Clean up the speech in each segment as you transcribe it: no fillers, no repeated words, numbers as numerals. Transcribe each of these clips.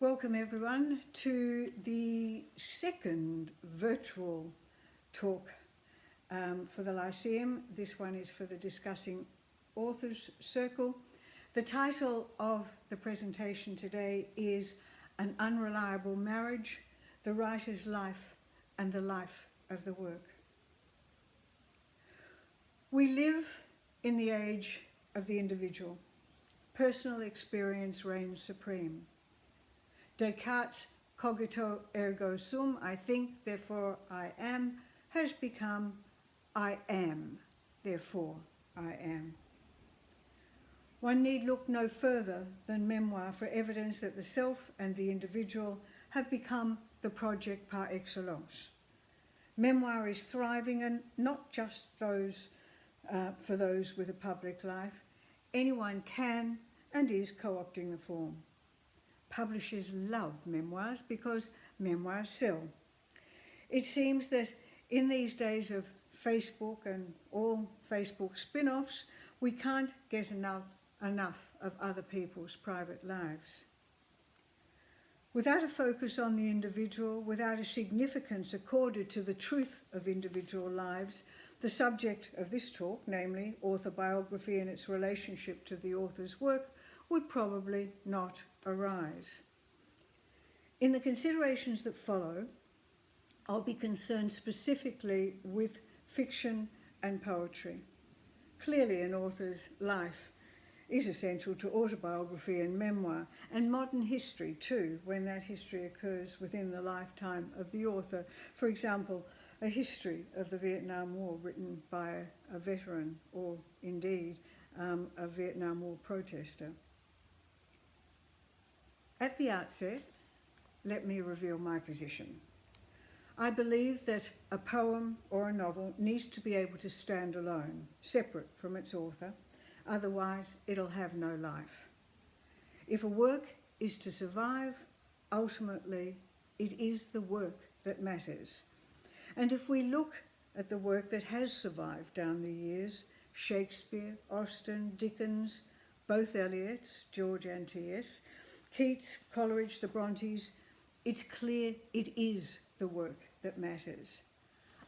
Welcome everyone to the second virtual talk for the Lyceum. This one is for the Discussing Authors Circle. The title of the presentation today is An Unreliable Marriage, the Writer's Life and the Life of the Work. We live in the age of the individual. Personal experience reigns supreme. Descartes' cogito ergo sum, I think, therefore I am, has become I am, therefore I am. One need look no further than Memoir for evidence that the self and the individual have become the project par excellence. Memoir is thriving, and not just for those with a public life. Anyone can and is co-opting the form. Publishers love memoirs because memoirs sell. It seems that in these days of Facebook and all Facebook spin-offs, we can't get enough of other people's private lives. Without a focus on the individual, without a significance accorded to the truth of individual lives, the subject of this talk, namely author biography and its relationship to the author's work, would probably not arise. In the considerations that follow, I'll be concerned specifically with fiction and poetry. Clearly, an author's life is essential to autobiography and memoir, and modern history too, when that history occurs within the lifetime of the author. For example, a history of the Vietnam War written by a veteran, or indeed a Vietnam War protester. At the outset, let me reveal my position. I believe that a poem or a novel needs to be able to stand alone, separate from its author, otherwise it'll have no life. If a work is to survive, ultimately it is the work that matters. And if we look at the work that has survived down the years, Shakespeare, Austen, Dickens, both Eliots, George and T.S., Keats, Coleridge, the Brontes, it's clear it is the work that matters.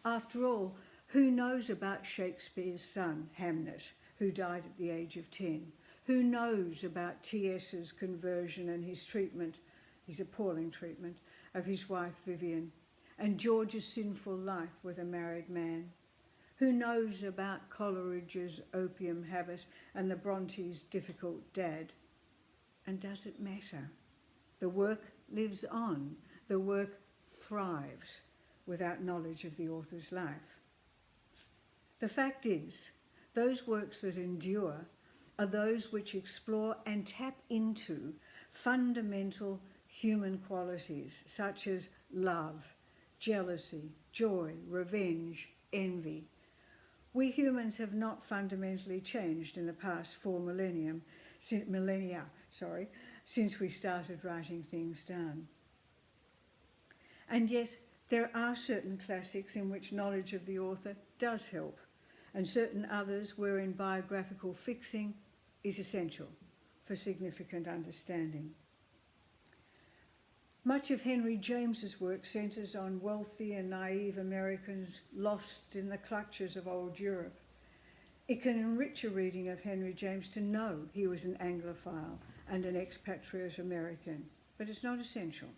After all, who knows about Shakespeare's son, Hamnet, who died at the age of 10? Who knows about T.S.'s conversion and his treatment, his appalling treatment, of his wife Vivian, and George's sinful life with a married man? Who knows about Coleridge's opium habit and the Brontes' difficult dad? And does it matter? The work lives on. The work thrives without knowledge of the author's life. The fact is, those works that endure are those which explore and tap into fundamental human qualities such as love, jealousy, joy, revenge, envy. We humans have not fundamentally changed in the past 4 millennia, since we started writing things down. And yet, there are certain classics in which knowledge of the author does help, and certain others wherein biographical fixing is essential for significant understanding. Much of Henry James's work centres on wealthy and naive Americans lost in the clutches of old Europe. It can enrich a reading of Henry James to know he was an Anglophile and an expatriate American, but it's not essential.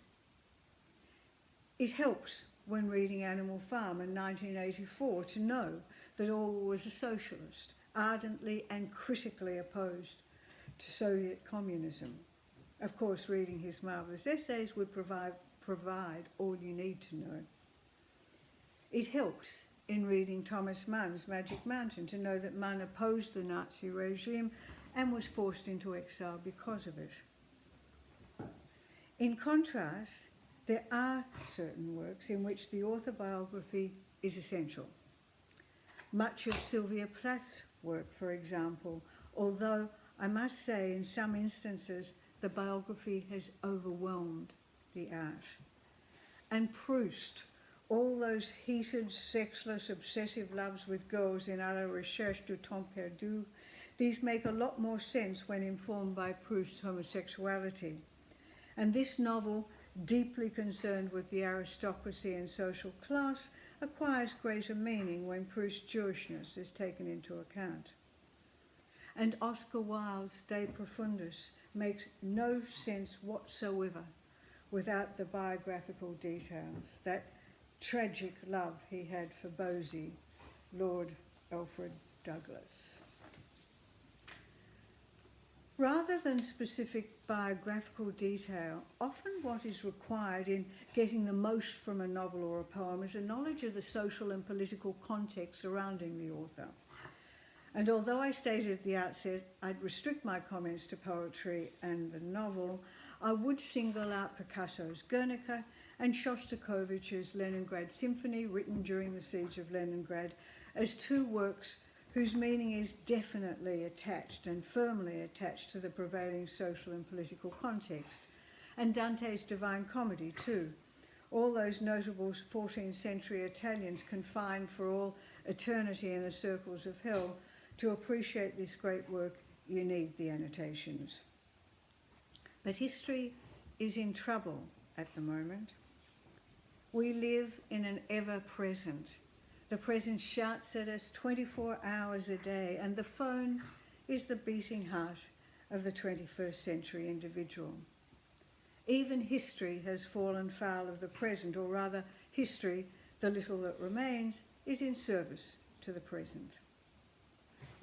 It helps when reading Animal Farm in 1984 to know that Orwell was a socialist, ardently and critically opposed to Soviet communism. Of course, reading his marvellous essays would provide all you need to know. It helps in reading Thomas Mann's Magic Mountain to know that Mann opposed the Nazi regime and was forced into exile because of it. In contrast, there are certain works in which the author biography is essential. Much of Sylvia Plath's work, for example, although I must say in some instances the biography has overwhelmed the art. And Proust, all those heated, sexless, obsessive loves with girls in À la recherche du temps perdu, these make a lot more sense when informed by Proust's homosexuality. And this novel, deeply concerned with the aristocracy and social class, acquires greater meaning when Proust's Jewishness is taken into account. And Oscar Wilde's De Profundis makes no sense whatsoever without the biographical details, that tragic love he had for Bosie, Lord Alfred Douglas. Rather than specific biographical detail, often what is required in getting the most from a novel or a poem is a knowledge of the social and political context surrounding the author. And although I stated at the outset I'd restrict my comments to poetry and the novel, I would single out Picasso's Guernica and Shostakovich's Leningrad Symphony, written during the siege of Leningrad, as two works whose meaning is definitely attached and firmly attached to the prevailing social and political context. And Dante's Divine Comedy too. All those notable 14th century Italians confined for all eternity in the circles of hell. To appreciate this great work, you need the annotations. But history is in trouble at the moment. We live in an ever-present. The present shouts at us 24 hours a day, and the phone is the beating heart of the 21st century individual. Even history has fallen foul of the present, or rather, history, the little that remains, is in service to the present.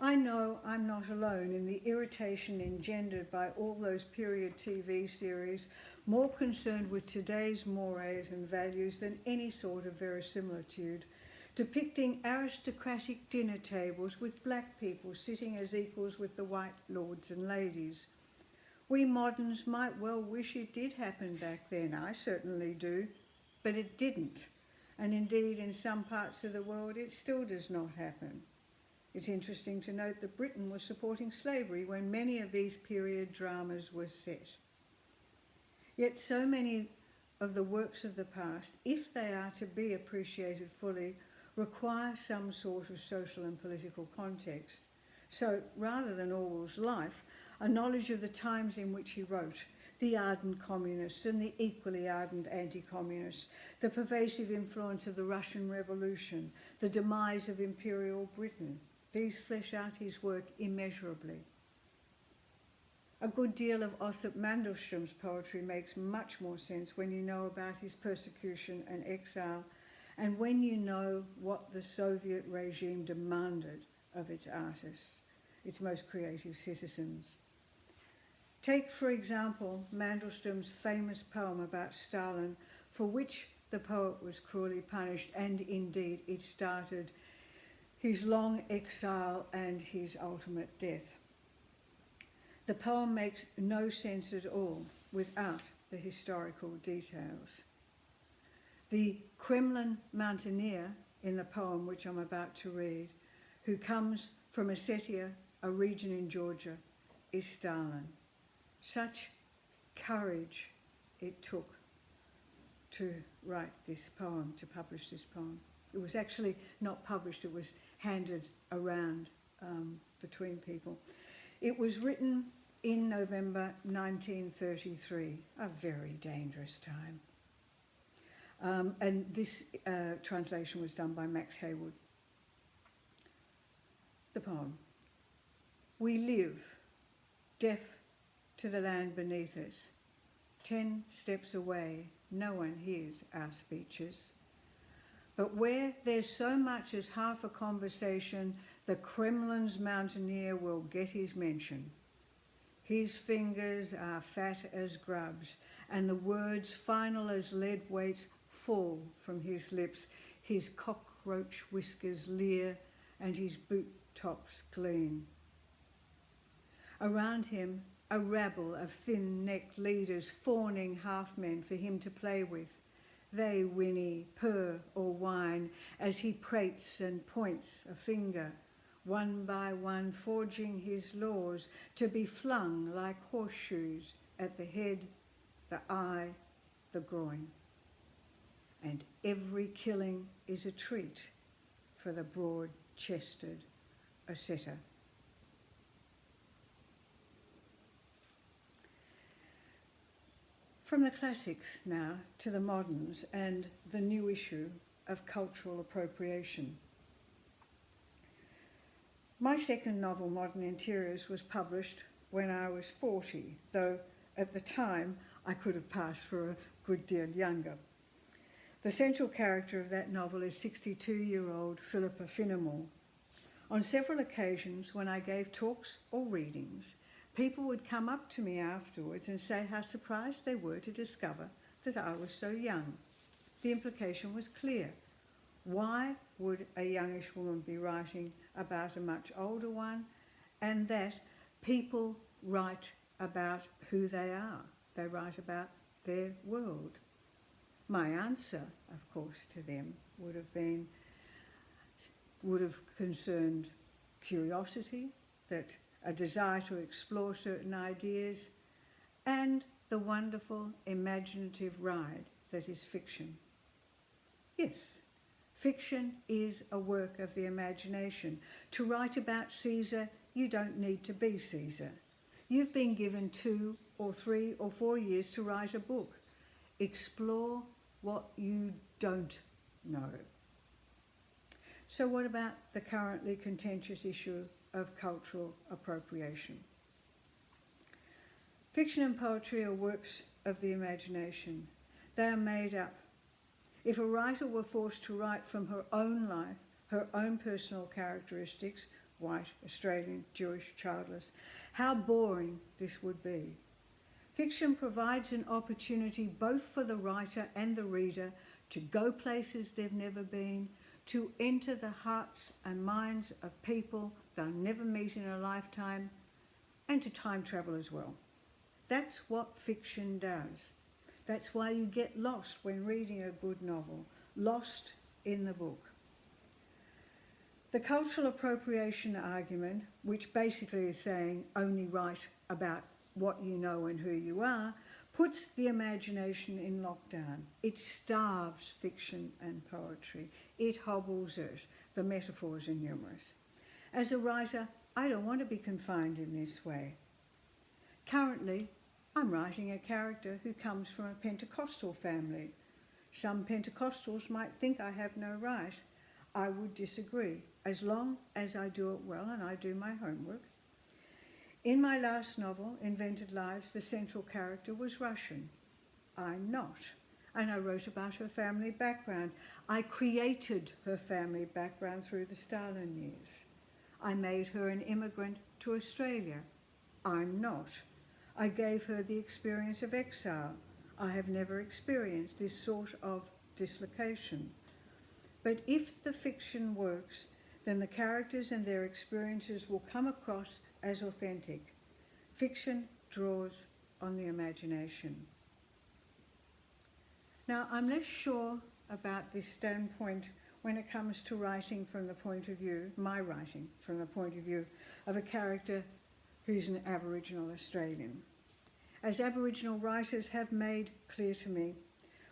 I know I'm not alone in the irritation engendered by all those period TV series more concerned with today's mores and values than any sort of verisimilitude, depicting aristocratic dinner tables with black people sitting as equals with the white lords and ladies. We moderns might well wish it did happen back then, I certainly do, but it didn't. And indeed, in some parts of the world, it still does not happen. It's interesting to note that Britain was supporting slavery when many of these period dramas were set. Yet so many of the works of the past, if they are to be appreciated fully, require some sort of social and political context. So, rather than Orwell's life, a knowledge of the times in which he wrote, the ardent communists and the equally ardent anti-communists, the pervasive influence of the Russian Revolution, the demise of Imperial Britain, these flesh out his work immeasurably. A good deal of Osip Mandelstam's poetry makes much more sense when you know about his persecution and exile, and when you know what the Soviet regime demanded of its artists, its most creative citizens. Take, for example, Mandelstam's famous poem about Stalin, for which the poet was cruelly punished, and indeed it started his long exile and his ultimate death. The poem makes no sense at all without the historical details. The Kremlin mountaineer in the poem, which I'm about to read, who comes from Ossetia, a region in Georgia, is Stalin. Such courage it took to write this poem, to publish this poem. It was actually not published, it was handed around between people. It was written in November 1933, a very dangerous time. And this translation was done by Max Haywood. The poem. We live, deaf to the land beneath us. 10 steps away, no one hears our speeches. But where there's so much as half a conversation, the Kremlin's mountaineer will get his mention. His fingers are fat as grubs, and the words final as lead weights fall from his lips. His cockroach whiskers leer, and his boot tops gleam. Around him, a rabble of thin-necked leaders, fawning half-men for him to play with. They whinny, purr, or whine as he prates and points a finger, one by one forging his laws to be flung like horseshoes at the head, the eye, the groin. And every killing is a treat for the broad-chested ascetic. From the classics now to the moderns and the new issue of cultural appropriation. My second novel, Modern Interiors, was published when I was 40, though at the time I could have passed for a good deal younger. The central character of that novel is 62-year-old Philippa Finnemore. On several occasions when I gave talks or readings, people would come up to me afterwards and say how surprised they were to discover that I was so young. The implication was clear. Why would a youngish woman be writing about a much older one? And that people write about who they are. They write about their world. My answer, of course, to them would have concerned curiosity, that a desire to explore certain ideas, and the wonderful imaginative ride that is fiction. Yes, fiction is a work of the imagination. To write about Caesar, you don't need to be Caesar. You've been given 2 or 3 or 4 years to write a book. Explore what you don't know. So what about the currently contentious issue of cultural appropriation? Fiction and poetry are works of the imagination. They are made up. If a writer were forced to write from her own life, her own personal characteristics, white, Australian, Jewish, childless, how boring this would be. Fiction provides an opportunity both for the writer and the reader to go places they've never been, to enter the hearts and minds of people they'll never meet in a lifetime, and to time travel as well. That's what fiction does. That's why you get lost when reading a good novel, lost in the book. The cultural appropriation argument, which basically is saying only write about what you know and who you are, puts the imagination in lockdown. It starves fiction and poetry. It hobbles it. The metaphors are numerous. As a writer, I don't want to be confined in this way. Currently, I'm writing a character who comes from a Pentecostal family. Some Pentecostals might think I have no right. I would disagree, as long as I do it well and I do my homework. In my last novel, Invented Lives, the central character was Russian. I'm not. And I wrote about her family background. I created her family background through the Stalin years. I made her an immigrant to Australia. I'm not. I gave her the experience of exile. I have never experienced this sort of dislocation. But if the fiction works, then the characters and their experiences will come across as authentic. Fiction draws on the imagination. Now, I'm less sure about this standpoint when it comes to writing from the point of view, my writing from the point of view of a character who's an Aboriginal Australian. As Aboriginal writers have made clear to me,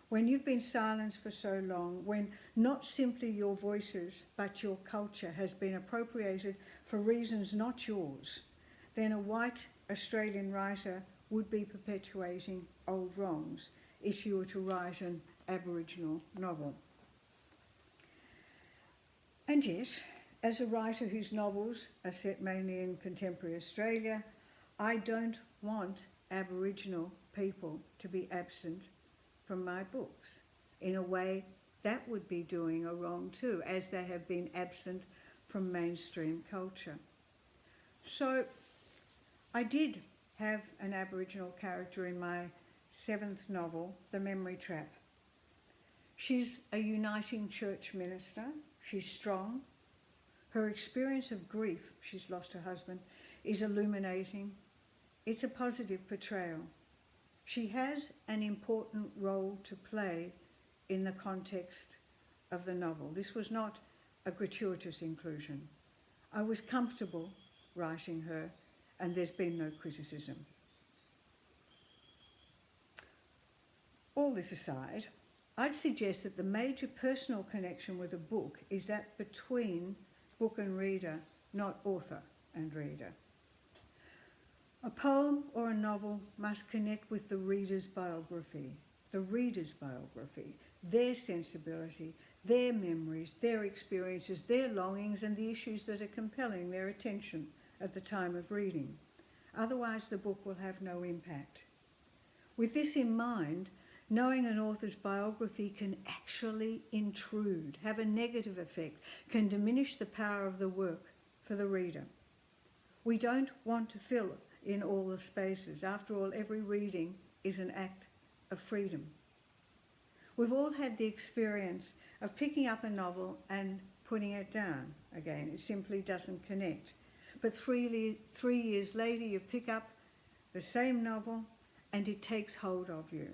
when you've been silenced for so long, when not simply your voices but your culture has been appropriated for reasons not yours, then a white Australian writer would be perpetuating old wrongs if you were to write an Aboriginal novel. And yet, as a writer whose novels are set mainly in contemporary Australia, I don't want Aboriginal people to be absent from my books. In a way, that would be doing a wrong too, as they have been absent from mainstream culture. So I did have an Aboriginal character in my 7th novel, The Memory Trap. She's a uniting church minister. She's strong. Her experience of grief, she's lost her husband, is illuminating. It's a positive portrayal. She has an important role to play in the context of the novel. This was not a gratuitous inclusion. I was comfortable writing her, and there's been no criticism. All this aside, I'd suggest that the major personal connection with a book is that between book and reader, not author and reader. A poem or a novel must connect with the reader's biography, their sensibility, their memories, their experiences, their longings, and the issues that are compelling their attention at the time of reading. Otherwise, the book will have no impact. With this in mind, knowing an author's biography can actually intrude, have a negative effect, can diminish the power of the work for the reader. We don't want to fill in all the spaces. After all, every reading is an act of freedom. We've all had the experience of picking up a novel and putting it down again. It simply doesn't connect. But 3 years later, you pick up the same novel and it takes hold of you.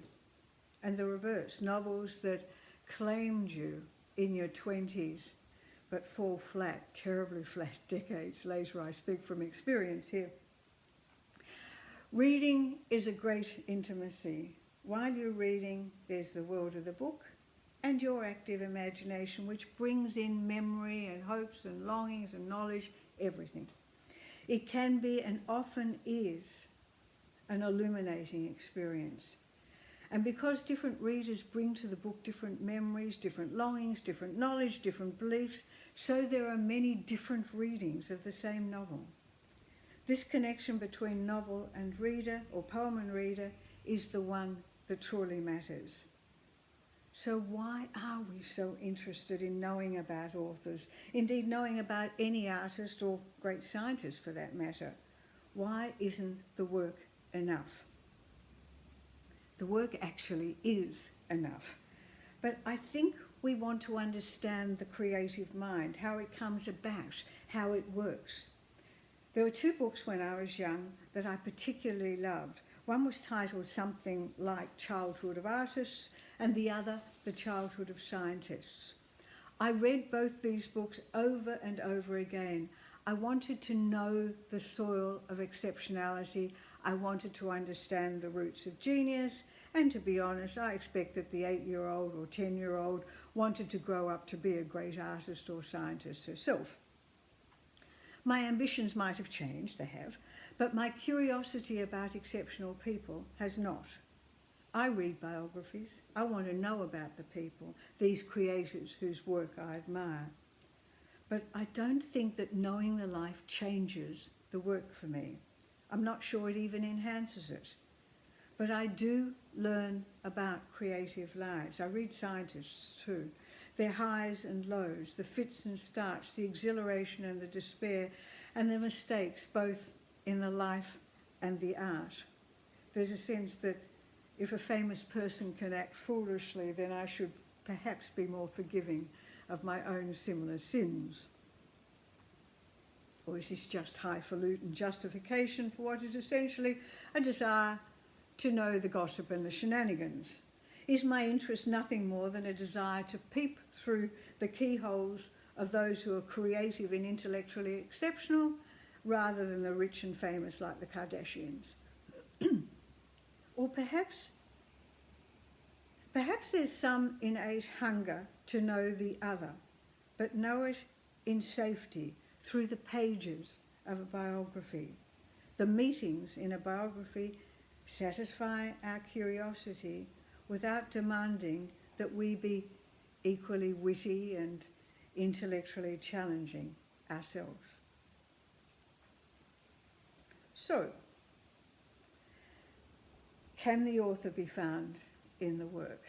And the reverse, novels that claimed you in your 20s but fall flat, terribly flat decades later. I speak from experience here. Reading is a great intimacy. While you're reading, there's the world of the book and your active imagination, which brings in memory and hopes and longings and knowledge, everything. It can be, and often is, an illuminating experience. And because different readers bring to the book different memories, different longings, different knowledge, different beliefs, so there are many different readings of the same novel. This connection between novel and reader, or poem and reader, is the one that truly matters. So why are we so interested in knowing about authors, indeed knowing about any artist or great scientist for that matter? Why isn't the work enough? The work actually is enough. But I think we want to understand the creative mind, how it comes about, how it works. There were 2 books when I was young that I particularly loved. One was titled something like Childhood of Artists, and the other, The Childhood of Scientists. I read both these books over and over again. I wanted to know the soil of exceptionality. I wanted to understand the roots of genius. And to be honest, I expect that the 8-year-old or 10-year-old wanted to grow up to be a great artist or scientist herself. My ambitions might have changed, they have, but my curiosity about exceptional people has not. I read biographies. I want to know about the people, these creators whose work I admire. But I don't think that knowing the life changes the work for me. I'm not sure it even enhances it. But I do learn about creative lives. I read scientists too. Their highs and lows, the fits and starts, the exhilaration and the despair, and the mistakes both in the life and the art. There's a sense that if a famous person can act foolishly, then I should perhaps be more forgiving of my own similar sins. Or is this just highfalutin justification for what is essentially a desire to know the gossip and the shenanigans? Is my interest nothing more than a desire to peep through the keyholes of those who are creative and intellectually exceptional, rather than the rich and famous like the Kardashians? Or perhaps there's some innate hunger to know the other, but know it in safety through the pages of a biography. The meetings in a biography satisfy our curiosity without demanding that we be equally witty and intellectually challenging ourselves. So, can the author be found in the work?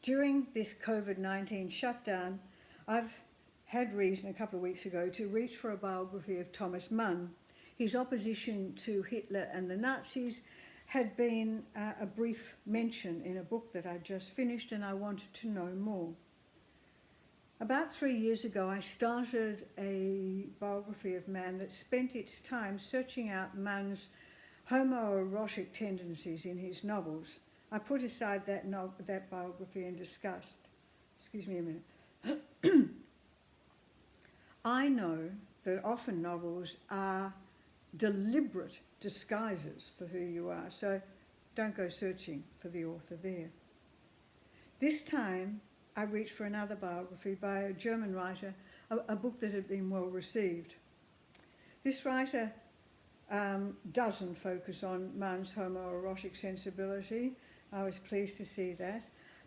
During this COVID-19 shutdown, I've had reason a couple of weeks ago to reach for a biography of Thomas Mann. His opposition to Hitler and the Nazis had been a brief mention in a book that I'd just finished, and I wanted to know more. About 3 years ago, I started a biography of Mann that spent its time searching out Mann's homoerotic tendencies in his novels. I put aside that biography in disgust. Excuse me a minute. I know that often novels are deliberate disguises for who you are, so don't go searching for the author there. This time, I reached for another biography by a German writer, a book that had been well received. This writer doesn't focus on Mann's homoerotic sensibility. I was pleased to see that.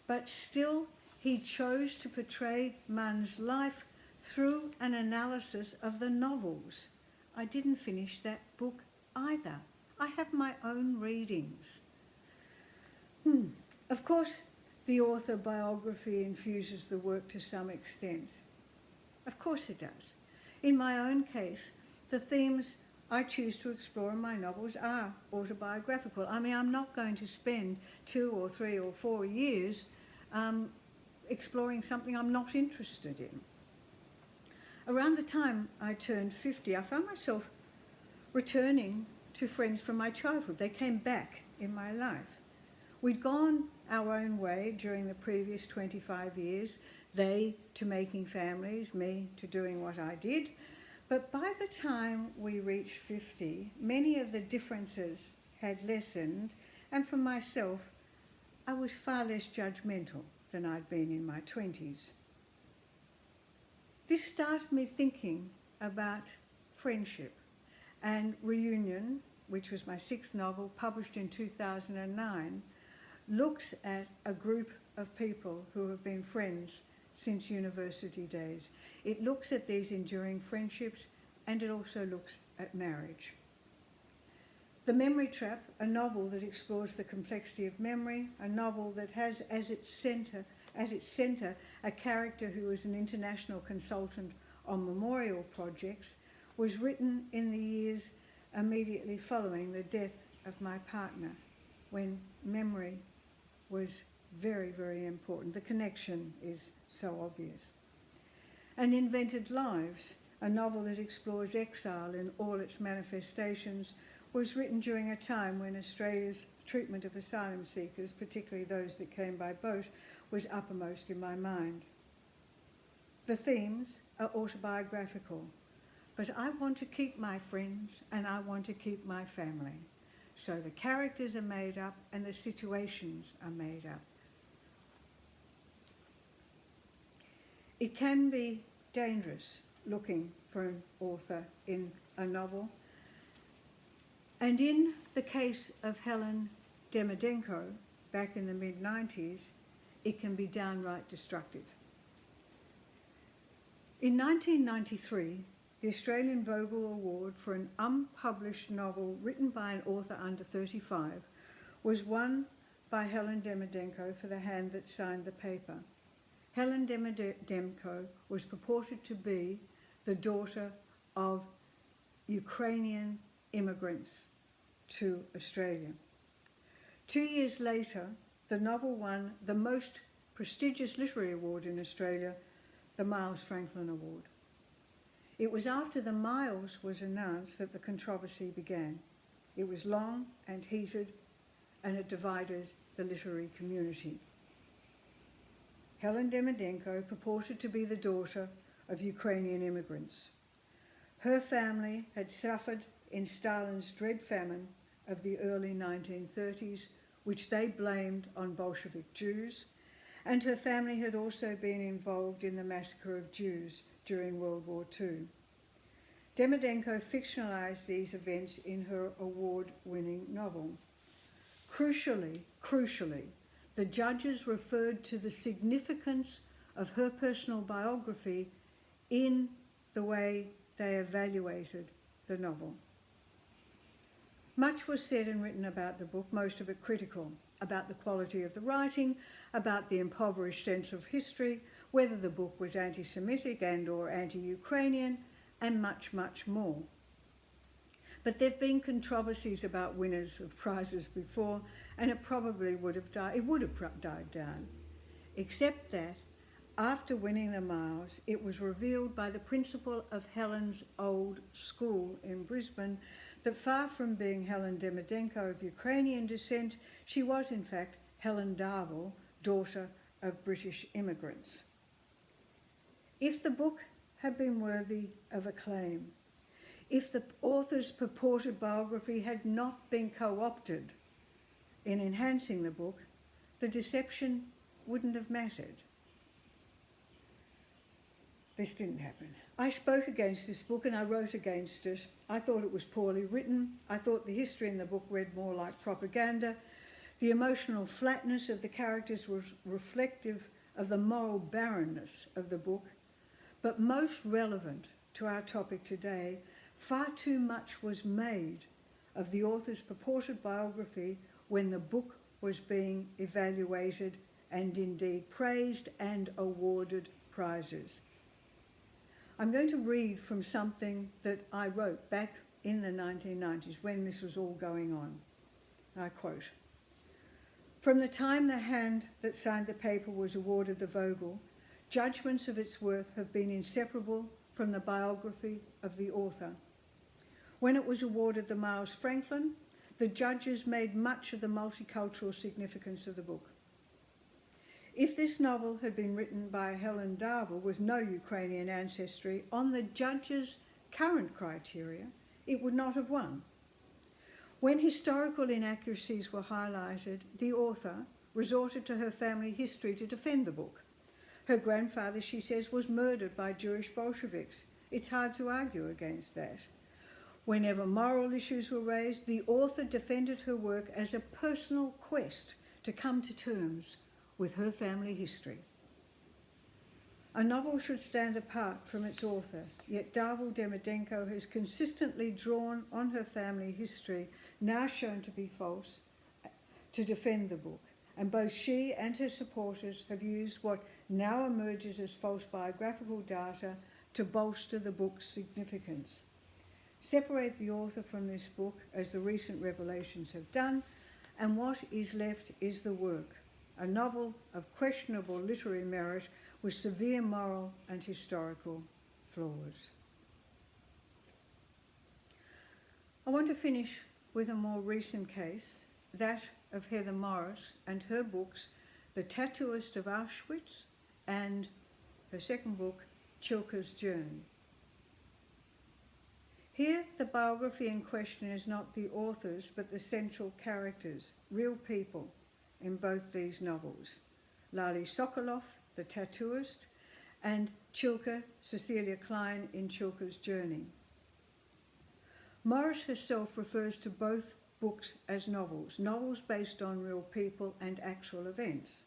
But still, he chose to portray Mann's life through an analysis of the novels. I didn't finish that book either. I have my own readings. Of course, the author biography infuses the work to some extent. Of course it does. In my own case, the themes I choose to explore in my novels are autobiographical. I mean, I'm not going to spend 2 or 3 or 4 years exploring something I'm not interested in. Around the time I turned 50, I found myself returning to friends from my childhood. They came back in my life. We'd gone our own way during the previous 25 years, they to making families, me to doing what I did. But by the time we reached 50, many of the differences had lessened, and for myself, I was far less judgmental than I'd been in my 20s. This started me thinking about friendship, and Reunion, which was my 6th novel, published in 2009, looks at a group of people who have been friends since university days. It looks at these enduring friendships, and it also looks at marriage. The Memory Trap, a novel that explores the complexity of memory, a novel that has as its centre a character who is an international consultant on memorial projects, was written in the years immediately following the death of my partner, when memory was very, very important. The connection is so obvious. And Invented Lives, a novel that explores exile in all its manifestations, was written during a time when Australia's treatment of asylum seekers, particularly those that came by boat, was uppermost in my mind. The themes are autobiographical, but I want to keep my friends and I want to keep my family. So the characters are made up and the situations are made up. It can be dangerous looking for an author in a novel. And in the case of Helen Dedmanenko, back in the mid-90s, it can be downright destructive. In 1993, the Australian Vogel Award for an unpublished novel written by an author under 35 was won by Helen Dedmanenko for The Hand That Signed the Paper. Helen Dedmanenko was purported to be the daughter of Ukrainian immigrants to Australia. 2 years later, the novel won the most prestigious literary award in Australia, the Miles Franklin Award. It was after the Miles was announced that the controversy began. It was long and heated, and it divided the literary community. Helen Dedmanenko purported to be the daughter of Ukrainian immigrants. Her family had suffered in Stalin's dread famine of the early 1930s, which they blamed on Bolshevik Jews, and her family had also been involved in the massacre of Jews during World War II. Dedmanenko fictionalized these events in her award-winning novel. Crucially, the judges referred to the significance of her personal biography in the way they evaluated the novel. Much was said and written about the book, most of it critical, about the quality of the writing, about the impoverished sense of history, whether the book was anti-Semitic and or anti-Ukrainian, and much, much more. But there have been controversies about winners of prizes before, and it would have died down, except that after winning the Miles, it was revealed by the principal of Helen's old school in Brisbane that far from being Helen Dedmanenko of Ukrainian descent, she was in fact Helen Darville, daughter of British immigrants. If the book had been worthy of acclaim, if the author's purported biography had not been co-opted in enhancing the book, the deception wouldn't have mattered. this didn't happen. I spoke against this book and I wrote against it. I thought it was poorly written. I thought the history in the book read more like propaganda. The emotional flatness of the characters was reflective of the moral barrenness of the book. But most relevant to our topic today, far too much was made of the author's purported biography when the book was being evaluated and indeed praised and awarded prizes. I'm going to read from something that I wrote back in the 1990s when this was all going on. I quote, "From the time the hand that signed the paper was awarded the Vogel, judgments of its worth have been inseparable from the biography of the author. When it was awarded the Miles Franklin, the judges made much of the multicultural significance of the book. If this novel had been written by Helen Darville with no Ukrainian ancestry on the judges' current criteria, it would not have won. When historical inaccuracies were highlighted, the author resorted to her family history to defend the book. Her grandfather, she says, was murdered by Jewish Bolsheviks. It's hard to argue against that. Whenever moral issues were raised, the author defended her work as a personal quest to come to terms with her family history. A novel should stand apart from its author, yet Darville-Demidenko has consistently drawn on her family history, now shown to be false, to defend the book. And both she and her supporters have used what now emerges as false biographical data to bolster the book's significance. Separate the author from this book, as the recent revelations have done, and what is left is the work, a novel of questionable literary merit with severe moral and historical flaws." I want to finish with a more recent case, that of Heather Morris and her books, The Tattooist of Auschwitz and her second book, Chilka's Journey. Here, the biography in question is not the author's, but the central characters, real people, in both these novels, Lali Sokolov, the tattooist, and Chilka, Cecilia Klein, in Chilka's Journey. Morris herself refers to both books as novels, novels based on real people and actual events.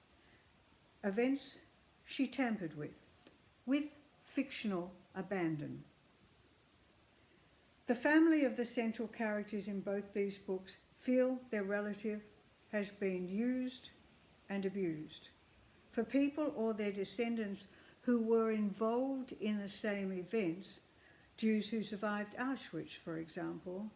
Events she tampered with fictional abandon. The family of the central characters in both these books feel their relative has been used and abused. For people or their descendants who were involved in the same events, Jews who survived Auschwitz, for example,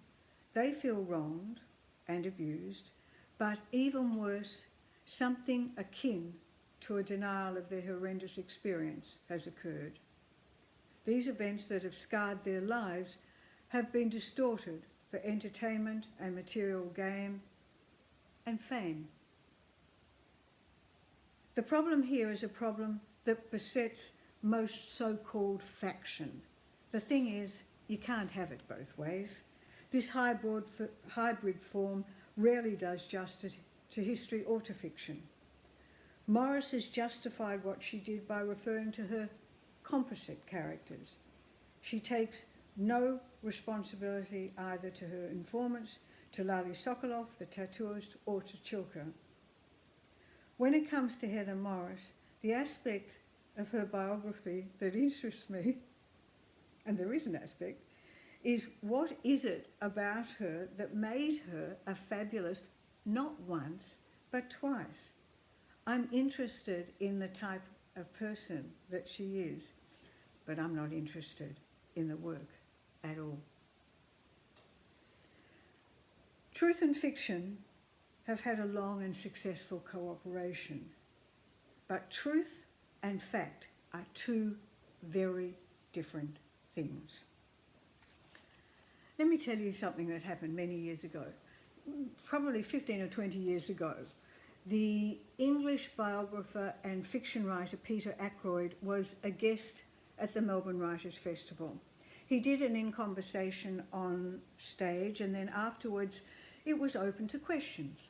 they feel wronged and abused, but even worse, something akin to a denial of their horrendous experience has occurred. These events that have scarred their lives have been distorted for entertainment and material gain and fame. The problem here is a problem that besets most so-called faction. The thing is, you can't have it both ways. This hybrid form rarely does justice to history or to fiction. Morris has justified what she did by referring to her composite characters. She takes no responsibility either to her informants, to Lali Sokolov, the tattooist, or to Chilka. When it comes to Heather Morris, the aspect of her biography that interests me, and there is an aspect, is what is it about her that made her a fabulist not once, but twice? I'm interested in the type of person that she is, but I'm not interested in the work at all. Truth and fiction have had a long and successful cooperation, but truth and fact are two very different things. Let me tell you something that happened many years ago, probably 15 or 20 years ago. The English biographer and fiction writer Peter Ackroyd was a guest at the Melbourne Writers' Festival. He did an in conversation on stage, and then afterwards it was open to questions.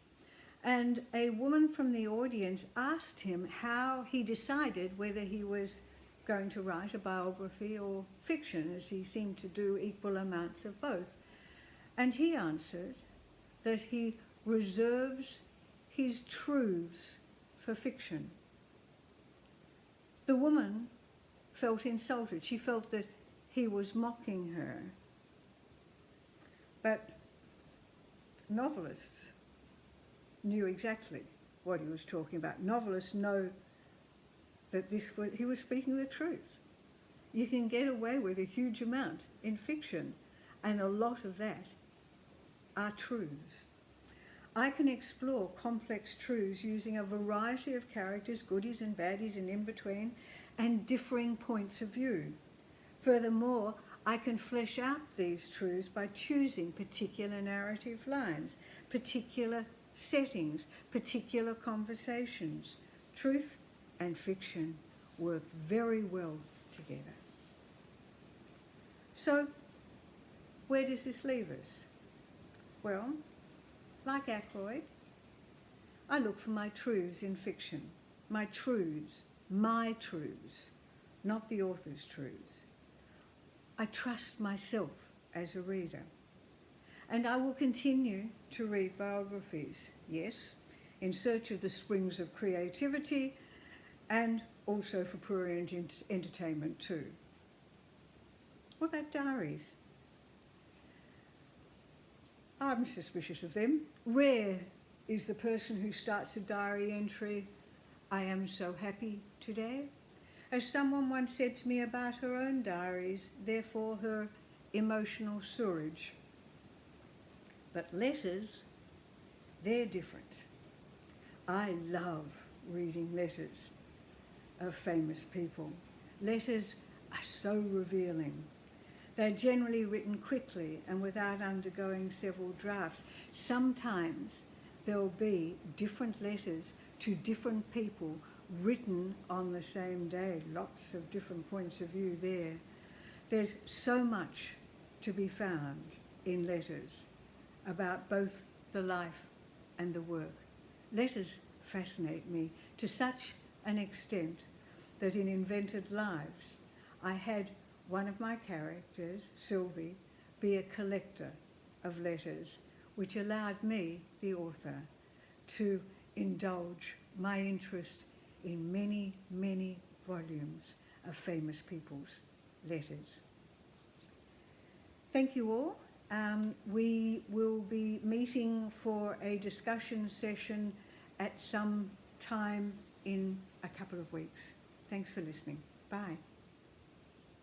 And a woman from the audience asked him how he decided whether he was going to write a biography or fiction, as he seemed to do equal amounts of both. And he answered that he reserves his truths for fiction. The woman felt insulted. She felt that he was mocking her. But novelists knew exactly what he was talking about. Novelists know that he was speaking the truth. You can get away with a huge amount in fiction, and a lot of that are truths. I can explore complex truths using a variety of characters, goodies and baddies and in between, and differing points of view. Furthermore, I can flesh out these truths by choosing particular narrative lines, particular settings, particular conversations. Truth and fiction work very well together. So, where does this leave us? Well, like Ackroyd, I look for my truths in fiction. My truths, not the author's truths. I trust myself as a reader. And I will continue to read biographies, yes, in search of the springs of creativity and also for prurient entertainment too. What about diaries? I'm suspicious of them. Rare is the person who starts a diary entry, "I am so happy today." As someone once said to me about her own diaries, therefore her emotional sewerage. But letters, they're different. I love reading letters of famous people. Letters are so revealing. They're generally written quickly and without undergoing several drafts. Sometimes there'll be different letters to different people written on the same day. Lots of different points of view there. There's so much to be found in letters about both the life and the work. Letters fascinate me to such an extent that in Invented Lives, I had one of my characters, Sylvie, be a collector of letters, which allowed me, the author, to indulge my interest in many, many volumes of famous people's letters. Thank you all. We will be meeting for a discussion session at some time in a couple of weeks. Thanks for listening. Bye.